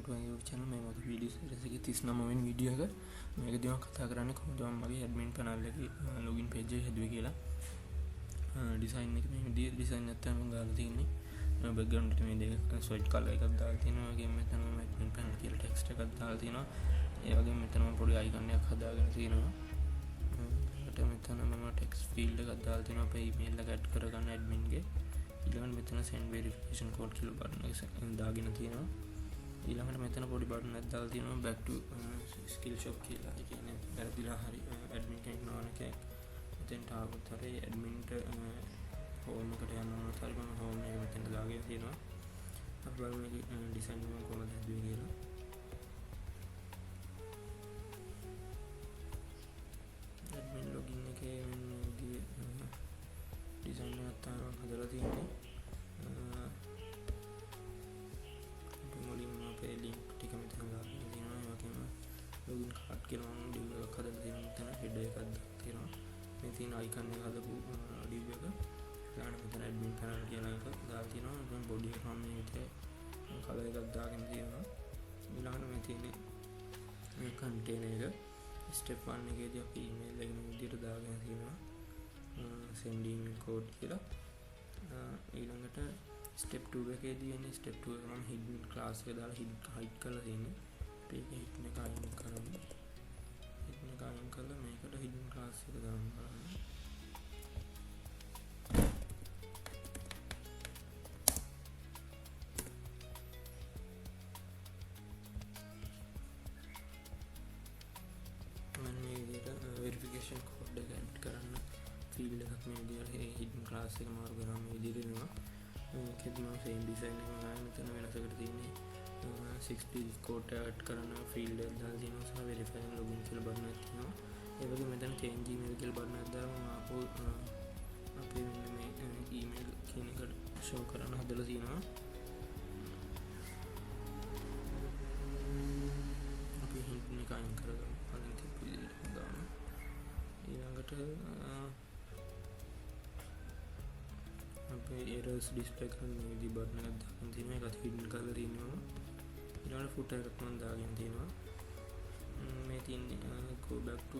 to my YouTube channel. මේ මගේ video series එකේ 39 වෙනි වීඩියෝ එක. මේකදී මම කතා කරන්නේ කොහොමද මම මගේ ඇඩ්මින් පැනල් එකේ ලොගින් පේජ් එක හැදුවේ කියලා. ඩිසයින් එක මේ විදිහට ඩිසයින් නැත්තම් මම ගාලා තියෙන්නේ. බෑග්ග්‍රවුන්ඩ් එකට මේ දෙක ස්වයිට් කලර් එකක් දාලා තියෙනවා. ඒ වගේම මෙතන මම ඇඩ්මින් පැනල් කියලා ටෙක්ස්ට් එකක් දාලා තියෙනවා. ඒ වගේම මෙතන මම පොඩි අයිකන් එකක් හදාගෙන තියෙනවා. මෙතන මම ටෙක්ස්ට් ෆීල්ඩ් එකක් දාලා තියෙනවා අපේ ඊමේල් එක ඇඩ් කරගන්න ඇඩ්මින් ගේ. ඊළඟට මෙතන send verification code කියලා බටන් එක දාගෙන තියෙනවා. ඊළඟට මෙතන පොඩි බටන් එකක් දාලා තියෙනවා back to skill shop කියලා. ඒ කියන්නේ වැරදිලා හරි ඇඩ්මින් කෙනෙක් නෝන එකක් මෙතෙන්ට ආවොත් හරි ඇඩ්මින්ට හෝම් එකට යන්න ඕනත් හරි මම හෝම් එක මෙතෙන්ට දාගෙන තියෙනවා. අපි බලමු මේකේ ඩිසයින් එක කොහොමද හදුවේ කියලා. ඇඩ්මින් ලොගින් එකේ මෙන්න ඩිසයින් එකක් තමයි හදලා තියෙන්නේ. මුලින්ම අපේ ලින්ක් ටික මෙතන දාලා තියෙනවා. ඒ වගේම ලොගින් කාඩ් කියලා මම ඩිව් එකක් හදලා තියෙනවා. මෙතන හෙඩර් එකක් දාලා තියෙනවා. මේ තියෙන අයිකන් එක හදපු ඩිව් එක. ඊළඟට මෙතන ඇඩ්මින් පැනල් කියලා එකක් දාලා තියෙනවා. මම බොඩි එක මම මේ විදිහට කලර් එකක් දාගෙන තියෙනවා. ඊළඟට මේ තියෙන්නේ මේ කන්ටේනර් එක. ස්ටෙප් 1 එකේදී අපි ඊමේල් එක මේ විදිහට දාගෙන තියෙනවා. send email code කියලා. ඊළඟට step 2 එකේදී එන්නේ step 2 එක මම hidden class එක දාලා hide කරලා තියෙන්නේ. අපි ඒක hidden එක අයින් කරමු. hidden එක අයින් කරලා මේකට hidden class එක දාන්න බලන්න. මම මේ විදිහට verification code එක add කරන්න field එකක් මේ විදිහට hidden class එක මාරු කරාම මේ විදිහට එනවා. මේකෙදි මම same design එක ගන්න මෙතන වෙනසකට තියෙන්නේ 6 digit code add කරන field එකක් දාලා තියෙනවා සහ verify and login කියලා බටන් එකක් තියෙනවා. ඒ වගේම මෙතන change email කියලා බටන් එකක් දාලා මම ආපහු අපේ මෙන්න මේ email කියන එකට show කරන්න හදලා තියෙනවා. අපි hint එක අයින් කරගමු. කලින් තිබ්බ විදිහට දාමු. ඊළඟට අපේ errors display කරන මේ විදිහ බටන් එකක් දාගෙන තියෙනවා. ඒකත් hidden කරලා තියෙනවා. ඊළඟට footer එකක් මම දාගෙන තියෙනවා. මේ තියෙන්නේ go back to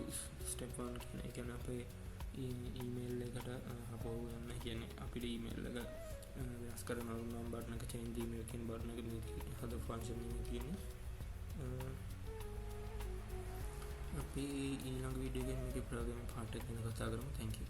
step 1 කියන එක. කියන්නේ අපේ email එකට අපෝ යන්න කියන්නේ අපිට email එක වෙනස් කරනවා නම් බටන් එක change email කියන බටන් එක මේ හද function එකේ තියෙන්නේ. අපි ඊළඟ වීඩියෝ එකේ මේකේ programming part එක ගැන කතා කරමු. Thank you.